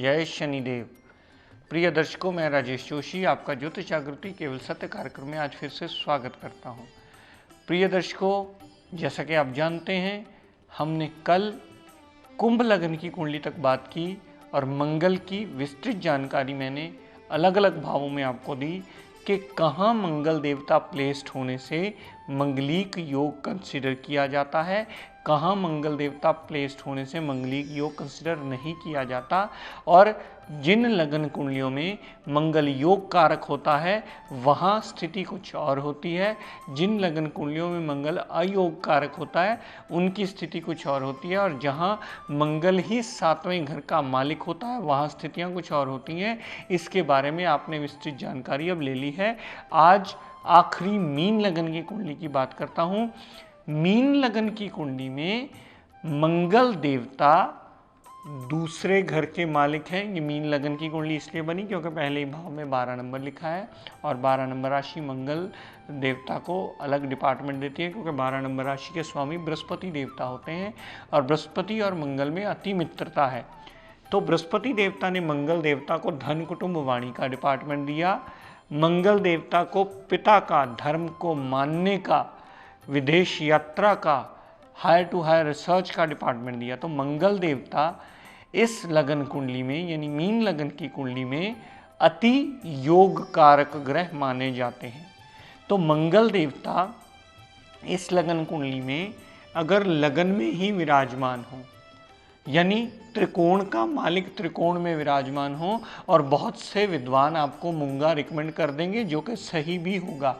जय शनिदेव। प्रिय दर्शकों, मैं राजेश जोशी आपका ज्योतिष जागृति केवल सत्य कार्यक्रम में आज फिर से स्वागत करता हूं। प्रिय दर्शकों, जैसा कि आप जानते हैं, हमने कल कुंभ लग्न की कुंडली तक बात की और मंगल की विस्तृत जानकारी मैंने अलग अलग भावों में आपको दी कि कहाँ मंगल देवता प्लेस्ड होने से मंगलिक योग कंसिडर किया जाता है, कहाँ मंगल देवता प्लेस्ड होने से मंगलिक योग कंसिडर नहीं किया जाता, और जिन लगन कुंडलियों में मंगल योग कारक होता है वहाँ स्थिति कुछ और होती है, जिन लगन कुंडलियों में मंगल अयोग कारक होता है उनकी स्थिति कुछ और होती है, और जहाँ मंगल ही 7वें घर का मालिक होता है वहाँ स्थितियाँ कुछ और होती हैं। इसके बारे में आपने विस्तृत जानकारी अब ले ली है। आज आखिरी मीन लगन की कुंडली की बात करता हूँ। मीन लगन की कुंडली में मंगल देवता दूसरे घर के मालिक हैं। ये मीन लगन की कुंडली इसलिए बनी क्योंकि पहले ही भाव में 12 नंबर लिखा है और 12 नंबर राशि मंगल देवता को अलग डिपार्टमेंट देती है, क्योंकि 12 नंबर राशि के स्वामी बृहस्पति देवता होते हैं और बृहस्पति और मंगल में अति मित्रता है। तो बृहस्पति देवता ने मंगल देवता को धन कुटुंब वाणी का डिपार्टमेंट दिया, मंगल देवता को पिता का, धर्म को मानने का, विदेश यात्रा का, हायर टू हायर रिसर्च का डिपार्टमेंट दिया। तो मंगल देवता इस लगन कुंडली में यानी मीन लगन की कुंडली में अति योग कारक ग्रह माने जाते हैं। तो मंगल देवता इस लगन कुंडली में अगर लगन में ही विराजमान हो, यानी त्रिकोण का मालिक त्रिकोण में विराजमान हो, और बहुत से विद्वान आपको मूंगा रिकमेंड कर देंगे जो कि सही भी होगा,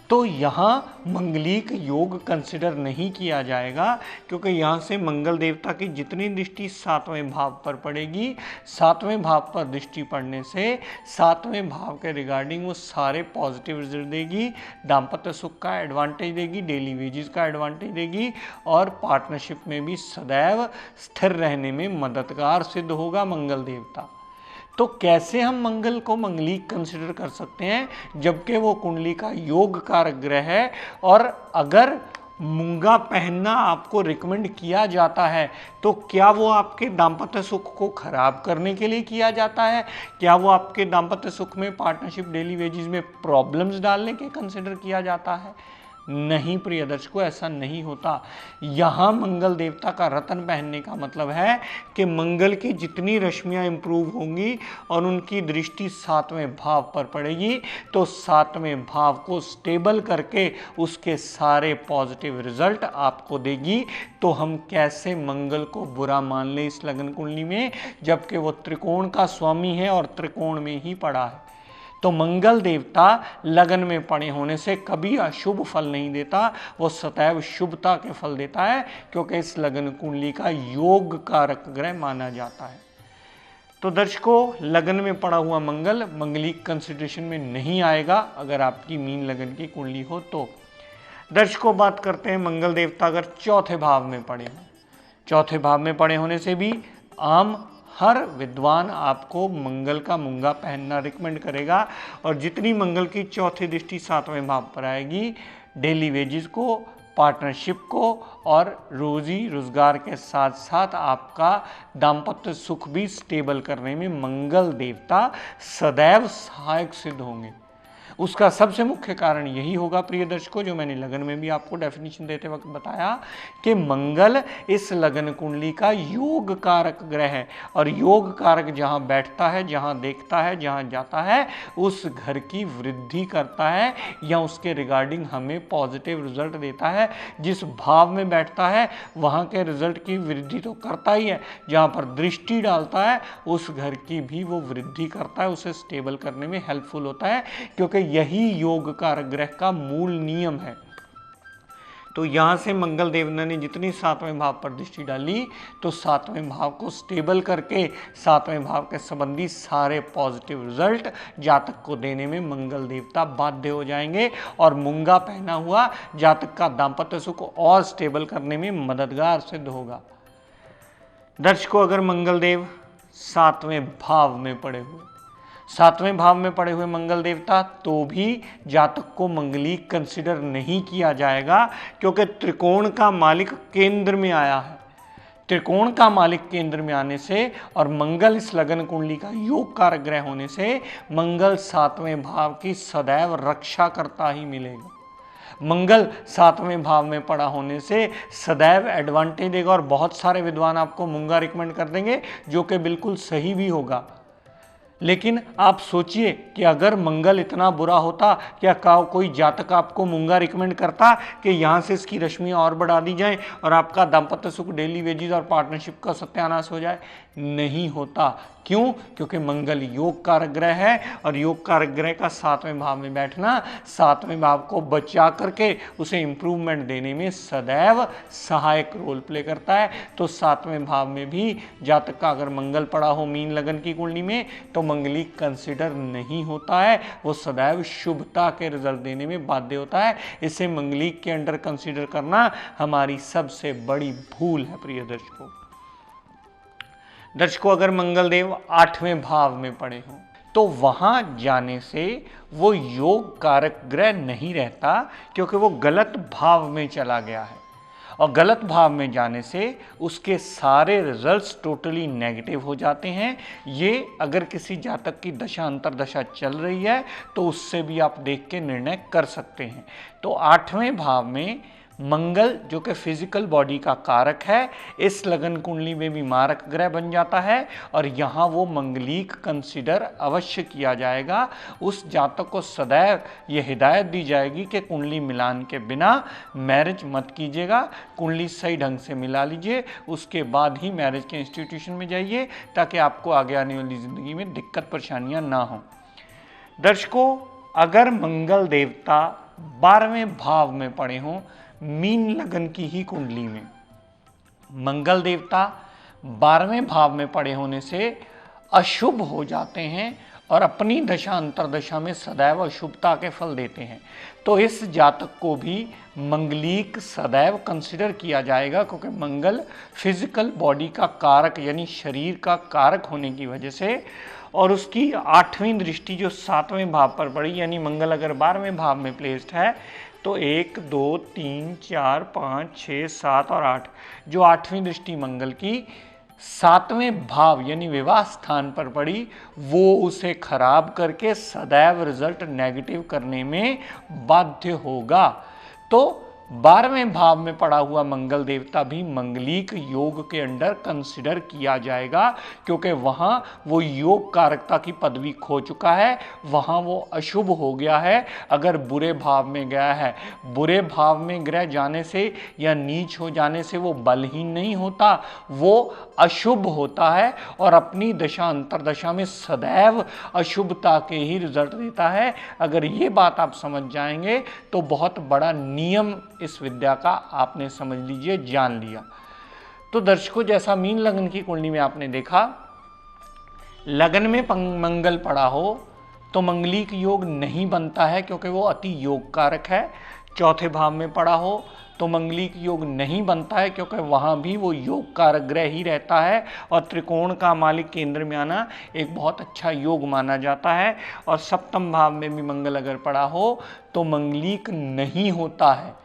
तो यहाँ मंगलिक योग कंसिडर नहीं किया जाएगा, क्योंकि यहाँ से मंगल देवता की जितनी दृष्टि 7वें भाव पर पड़ेगी, 7वें भाव पर दृष्टि पड़ने से 7वें भाव के रिगार्डिंग वो सारे पॉजिटिव रिजल्ट देगी, दाम्पत्य सुख का एडवांटेज देगी, डेली वेजेस का एडवांटेज देगी, और पार्टनरशिप में भी सदैव स्थिर रहने में मददगार सिद्ध होगा मंगल देवता। तो कैसे हम मंगल को मंगलिक कंसिडर कर सकते हैं जबकि वो कुंडली का योग कारक ग्रह है? और अगर मूंगा पहनना आपको रिकमेंड किया जाता है तो क्या वो आपके दाम्पत्य सुख को खराब करने के लिए किया जाता है? क्या वो आपके दाम्पत्य सुख में, पार्टनरशिप, डेली वेजेस में प्रॉब्लम्स डालने के कंसिडर किया जाता है? नहीं प्रिय दर्शकों, ऐसा नहीं होता। यहाँ मंगल देवता का रत्न पहनने का मतलब है कि मंगल की जितनी रश्मियाँ इंप्रूव होंगी और उनकी दृष्टि 7वें भाव पर पड़ेगी तो 7वें भाव को स्टेबल करके उसके सारे पॉजिटिव रिजल्ट आपको देगी। तो हम कैसे मंगल को बुरा मान ले इस लगन कुंडली में, जबकि वो त्रिकोण का स्वामी है और त्रिकोण में ही पड़ा है। तो मंगल देवता लगन में पड़े होने से कभी अशुभ फल नहीं देता, वो सदैव शुभता के फल देता है, क्योंकि इस लगन कुंडली का योग कारक ग्रह माना जाता है। तो दर्शकों, लगन में पड़ा हुआ मंगल मंगलिक कंसिडरेशन में नहीं आएगा अगर आपकी मीन लगन की कुंडली हो तो। दर्शकों, बात करते हैं मंगल देवता अगर चौथे भाव में पड़े हों। चौथे भाव में पड़े होने से भी आम हर विद्वान आपको मंगल का मूंगा पहनना रिकमेंड करेगा, और जितनी मंगल की चौथी दृष्टि 7वें भाव पर आएगी, डेली वेजेस को, पार्टनरशिप को और रोजी रोजगार के साथ साथ आपका दाम्पत्य सुख भी स्टेबल करने में मंगल देवता सदैव सहायक सिद्ध होंगे। उसका सबसे मुख्य कारण यही होगा प्रिय दर्शकों, जो मैंने लगन में भी आपको डेफिनेशन देते वक्त बताया कि मंगल इस लगन कुंडली का योग कारक ग्रह है, और योग कारक जहाँ बैठता है, जहाँ देखता है, जहाँ जाता है, उस घर की वृद्धि करता है या उसके रिगार्डिंग हमें पॉजिटिव रिजल्ट देता है। जिस भाव में बैठता है वहाँ के रिजल्ट की वृद्धि तो करता ही है, जहाँ पर दृष्टि डालता है उस घर की भी वो वृद्धि करता है, उसे स्टेबल करने में हेल्पफुल होता है, क्योंकि यही योग कारक ग्रह का मूल नियम है। तो यहां से मंगल देवता ने जितनी 7वें भाव पर दृष्टि डाली तो 7वें भाव को स्टेबल करके 7वें भाव के संबंधी सारे पॉजिटिव रिजल्ट जातक को देने में मंगल देवता बाध्य हो जाएंगे, और मूंगा पहना हुआ जातक का दाम्पत्य सुख और स्टेबल करने में मददगार सिद्ध होगा। दर्शकों, अगर मंगल देव 7वें भाव में पड़े हुए, 7वें भाव में पड़े हुए मंगल देवता, तो भी जातक को मंगलिक कंसिडर नहीं किया जाएगा, क्योंकि त्रिकोण का मालिक केंद्र में आया है। त्रिकोण का मालिक केंद्र में आने से और मंगल इस लगन कुंडली का योग कारक ग्रह होने से मंगल 7वें भाव की सदैव रक्षा करता ही मिलेगा। मंगल 7वें भाव में पड़ा होने से सदैव एडवांटेज देगा और बहुत सारे विद्वान आपको मूंगा रिकमेंड कर देंगे, जो कि बिल्कुल सही भी होगा। लेकिन आप सोचिए कि अगर मंगल इतना बुरा होता, क्या कोई जातक आपको मूंगा रिकमेंड करता कि यहाँ से इसकी रश्मियाँ और बढ़ा दी जाएं और आपका दाम्पत्य सुख, डेली वेजेस और पार्टनरशिप का सत्यानाश हो जाए? नहीं होता। क्यों? क्योंकि मंगल योग कारक ग्रह है और योग कारक ग्रह का 7वें भाव में बैठना 7वें भाव को बचा करके उसे इंप्रूवमेंट देने में सदैव सहायक रोल प्ले करता है। तो 7वें भाव में भी जातक का अगर मंगल पड़ा हो मीन लगन की कुंडली में तो मंगलिक कंसिडर नहीं होता है, वो सदैव शुभता के रिजल्ट देने में बाध्य होता है। इसे मंगलिक के अंडर कंसिडर करना हमारी सबसे बड़ी भूल है। प्रिय दर्शकों, अगर मंगल देव 8वें भाव में पड़े हों तो वहां जाने से वो योग कारक ग्रह नहीं रहता, क्योंकि वो गलत भाव में चला गया है और गलत भाव में जाने से उसके सारे रिजल्ट्स टोटली नेगेटिव हो जाते हैं। ये अगर किसी जातक की दशा अंतरदशा चल रही है तो उससे भी आप देख के निर्णय कर सकते हैं। तो 8वें भाव में मंगल, जो कि फिजिकल बॉडी का कारक है, इस लगन कुंडली में भी मारक ग्रह बन जाता है और यहाँ वो मंगलिक कंसिडर अवश्य किया जाएगा। उस जातक को सदैव ये हिदायत दी जाएगी कि कुंडली मिलान के बिना मैरिज मत कीजिएगा, कुंडली सही ढंग से मिला लीजिए, उसके बाद ही मैरिज के इंस्टीट्यूशन में जाइए, ताकि आपको आगे आने वाली ज़िंदगी में दिक्कत परेशानियाँ ना हों। दर्शकों, अगर मंगल देवता 12वें भाव में पड़े हों मीन लगन की ही कुंडली में, मंगल देवता 12वें भाव में पड़े होने से अशुभ हो जाते हैं और अपनी दशा अंतरदशा में सदैव अशुभता के फल देते हैं। तो इस जातक को भी मंगलिक सदैव कंसिडर किया जाएगा, क्योंकि मंगल फिजिकल बॉडी का कारक यानी शरीर का कारक होने की वजह से और उसकी 8वीं दृष्टि जो 7वें भाव पर पड़ी, यानी मंगल अगर 12वें भाव में प्लेस्ड है तो 1, 2, 3, 4, 5, 6, 7 और 8, जो 8वीं दृष्टि मंगल की 7वें भाव यानी विवाह स्थान पर पड़ी, वो उसे खराब करके सदैव रिजल्ट नेगेटिव करने में बाध्य होगा। तो 12वें भाव में पड़ा हुआ मंगल देवता भी मंगलिक योग के अंडर कंसिडर किया जाएगा, क्योंकि वहाँ वो योग कारकता की पदवी खो चुका है, वहाँ वो अशुभ हो गया है। अगर बुरे भाव में गया है, बुरे भाव में ग्रह जाने से या नीच हो जाने से वो बलहीन नहीं होता, वो अशुभ होता है और अपनी दशा अंतरदशा में सदैव अशुभता के ही रिजल्ट देता है। अगर ये बात आप समझ जाएंगे तो बहुत बड़ा नियम इस विद्या का आपने समझ लीजिए जान लिया। तो दर्शकों, जैसा मीन लगन की कुंडली में आपने देखा, लगन में मंगल पड़ा हो तो मंगलिक योग नहीं बनता है, क्योंकि वो अति योग कारक है। 4थे भाव में पड़ा हो तो मंगलिक योग नहीं बनता है, क्योंकि वहाँ भी वो योग कारक ग्रह ही रहता है और त्रिकोण का मालिक केंद्र में आना एक बहुत अच्छा योग माना जाता है। और 7म भाव में भी मंगल अगर पड़ा हो तो मंगलिक नहीं होता है।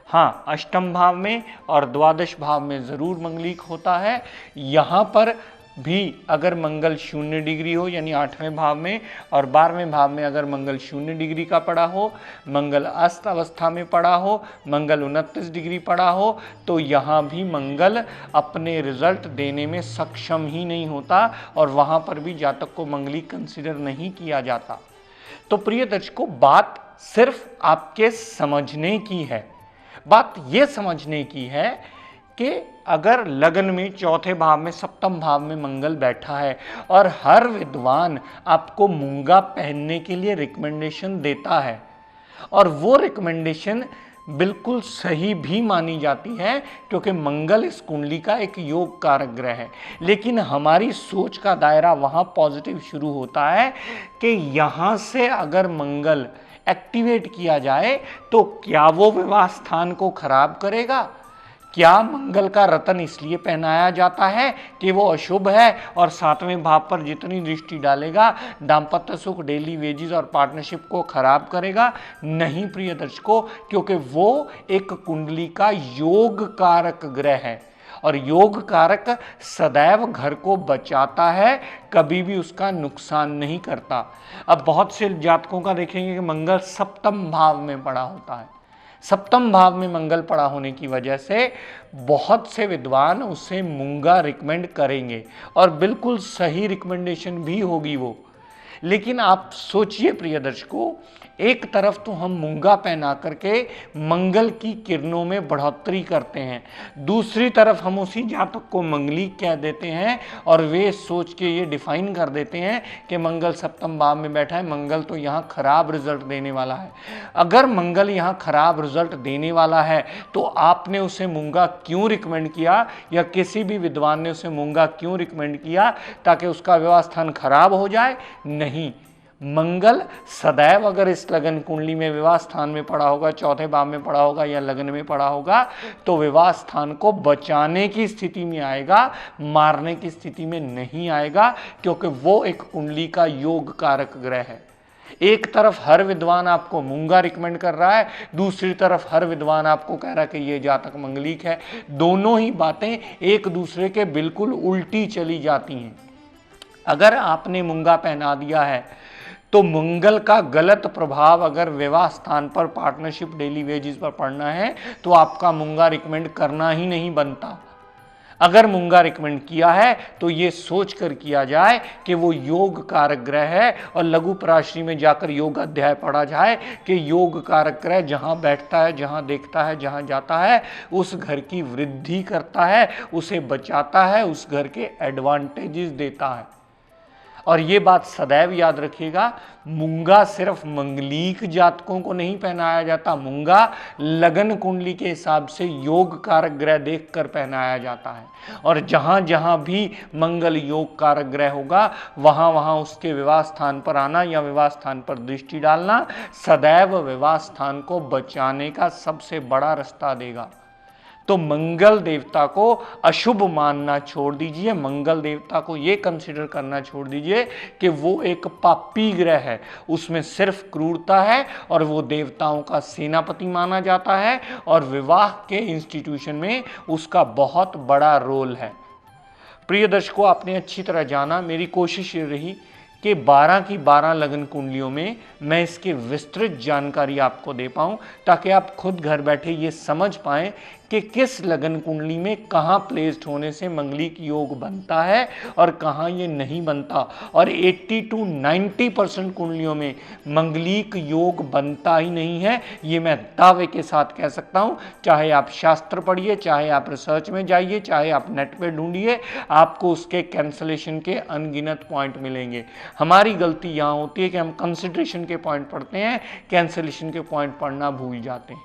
हाँ, 8म भाव में और 12 भाव में ज़रूर मंगलिक होता है। यहाँ पर भी अगर मंगल 0 डिग्री हो यानी 8वें भाव में और 12वें भाव में अगर मंगल 0 डिग्री का पड़ा हो, मंगल अस्त अवस्था में पड़ा हो, मंगल 29 डिग्री पड़ा हो, तो यहाँ भी मंगल अपने रिजल्ट देने में सक्षम ही नहीं होता और वहाँ पर भी जातक को मंगलिक कंसिडर नहीं किया जाता। तो प्रिय दर्शकों, बात सिर्फ आपके समझने की है, बात ये समझने की है कि अगर लगन में 4थे भाव में 7म भाव में मंगल बैठा है और हर विद्वान आपको मूंगा पहनने के लिए रिकमेंडेशन देता है और वो रिकमेंडेशन बिल्कुल सही भी मानी जाती है, क्योंकि मंगल इस कुंडली का एक योग कारक ग्रह है, लेकिन हमारी सोच का दायरा वहाँ पॉजिटिव शुरू होता है कि यहाँ से अगर मंगल एक्टिवेट किया जाए तो क्या वो विवाह स्थान को खराब करेगा? क्या मंगल का रतन इसलिए पहनाया जाता है कि वो अशुभ है और 7वें भाव पर जितनी दृष्टि डालेगा दाम्पत्य सुख, डेली वेजेस और पार्टनरशिप को खराब करेगा? नहीं प्रिय दर्शकों, क्योंकि वो एक कुंडली का योग कारक ग्रह है और योग कारक सदैव घर को बचाता है, कभी भी उसका नुकसान नहीं करता। अब बहुत से जातकों का देखेंगे कि मंगल सप्तम भाव में पड़ा होता है। सप्तम भाव में मंगल पड़ा होने की वजह से बहुत से विद्वान उसे मूंगा रिकमेंड करेंगे और बिल्कुल सही रिकमेंडेशन भी होगी वो। लेकिन आप सोचिए प्रिय दर्शकों, एक तरफ तो हम मूंगा पहना करके मंगल की किरणों में बढ़ोतरी करते हैं, दूसरी तरफ हम उसी जातक को मंगलीक कह देते हैं और वे सोच के ये डिफाइन कर देते हैं कि मंगल सप्तम भाव में बैठा है, मंगल तो यहाँ खराब रिजल्ट देने वाला है। अगर मंगल यहाँ खराब रिजल्ट देने वाला है तो आपने उसे मूंगा क्यों रिकमेंड किया, या किसी भी विद्वान ने उसे मूंगा क्यों रिकमेंड किया? ताकि उसका विवाह स्थान खराब हो जाए? नहीं, मंगल सदैव अगर इस लगन कुंडली में विवाह स्थान में पड़ा होगा, चौथे भाव में पड़ा होगा या लगन में पड़ा होगा, तो विवाह स्थान को बचाने की स्थिति में आएगा, मारने की स्थिति में नहीं आएगा, क्योंकि वो एक कुंडली का योग कारक ग्रह है। एक तरफ हर विद्वान आपको मूंगा रिकमेंड कर रहा है, दूसरी तरफ हर विद्वान आपको कह रहा है कि ये जातक मंगलीक है। दोनों ही बातें एक दूसरे के बिल्कुल उल्टी चली जाती हैं। अगर आपने मूंगा पहना दिया है तो मंगल का गलत प्रभाव अगर विवाह स्थान पर, पार्टनरशिप, डेली वेजेस पर पड़ना है तो आपका मूंगा रिकमेंड करना ही नहीं बनता। अगर मूंगा रिकमेंड किया है तो ये सोच कर किया जाए कि वो योग कारक ग्रह है, और लघु पराशरी में जाकर योग अध्याय पढ़ा जाए कि योग कारक ग्रह जहाँ बैठता है, जहाँ देखता है, जहाँ जाता है, उस घर की वृद्धि करता है, उसे बचाता है, उस घर के एडवांटेजेस देता है। और ये बात सदैव याद रखिएगा, मूंगा सिर्फ मंगलीक जातकों को नहीं पहनाया जाता, मूंगा लगन कुंडली के हिसाब से योग कारक ग्रह देखकर पहनाया जाता है। और जहाँ जहाँ भी मंगल योग कारक ग्रह होगा वहाँ वहाँ उसके विवाह स्थान पर आना या विवाह स्थान पर दृष्टि डालना सदैव विवाह स्थान को बचाने का सबसे बड़ा रास्ता देगा। तो मंगल देवता को अशुभ मानना छोड़ दीजिए, मंगल देवता को ये कंसिडर करना छोड़ दीजिए कि वो एक पापी ग्रह है, उसमें सिर्फ क्रूरता है, और वो देवताओं का सेनापति माना जाता है, और विवाह के इंस्टीट्यूशन में उसका बहुत बड़ा रोल है। प्रिय दर्शकों, आपने अच्छी तरह जाना, मेरी कोशिश ये रही कि 12 की 12 लगन कुंडलियों में मैं इसकी विस्तृत जानकारी आपको दे पाऊं, ताकि आप खुद घर बैठे ये समझ पाएं कि किस लगन कुंडली में कहाँ प्लेस्ड होने से मंगलीक योग बनता है और कहाँ ये नहीं बनता। और 80 to 90% कुंडलियों में मंगलीक योग बनता ही नहीं है, ये मैं दावे के साथ कह सकता हूँ। चाहे आप शास्त्र पढ़िए, चाहे आप रिसर्च में जाइए, चाहे आप नेट पे ढूंढिए, आपको उसके कैंसलेशन के अनगिनत पॉइंट मिलेंगे। हमारी गलती यहाँ होती है कि हम कंसिडरेशन के पॉइंट पढ़ते हैं, कैंसलेशन के पॉइंट पढ़ना भूल जाते हैं,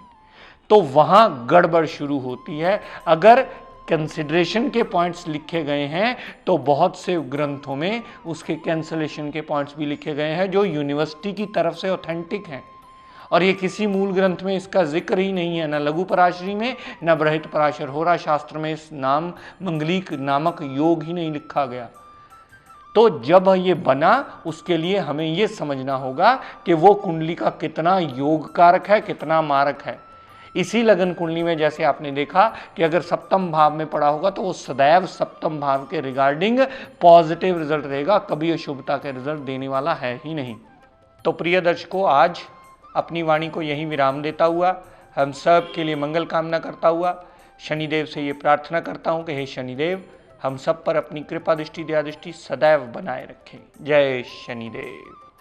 तो वहां गड़बड़ शुरू होती है। अगर कंसिडरेशन के पॉइंट्स लिखे गए हैं तो बहुत से ग्रंथों में उसके कैंसलेशन के पॉइंट्स भी लिखे गए हैं जो यूनिवर्सिटी की तरफ से ऑथेंटिक हैं, और ये किसी मूल ग्रंथ में इसका जिक्र ही नहीं है, न लघु पराशरी में, न बृहत पराशर होरा शास्त्र में इस नाम मंगलीक नामक योग ही नहीं लिखा गया। तो जब ये बना, उसके लिए हमें ये समझना होगा कि वो कुंडली का कितना योग कारक है, कितना मारक है। इसी लगन कुंडली में जैसे आपने देखा कि अगर सप्तम भाव में पड़ा होगा तो वो सदैव सप्तम भाव के रिगार्डिंग पॉजिटिव रिजल्ट देगा, कभी अशुभता के रिजल्ट देने वाला है ही नहीं। तो प्रिय दर्शकों, आज अपनी वाणी को यहीं विराम देता हुआ, हम सब के लिए मंगल कामना करता हुआ, शनिदेव से ये प्रार्थना करता हूँ कि हे शनिदेव, हम सब पर अपनी कृपा दृष्टि, दया दृष्टि सदैव बनाए रखें। जय शनिदेव।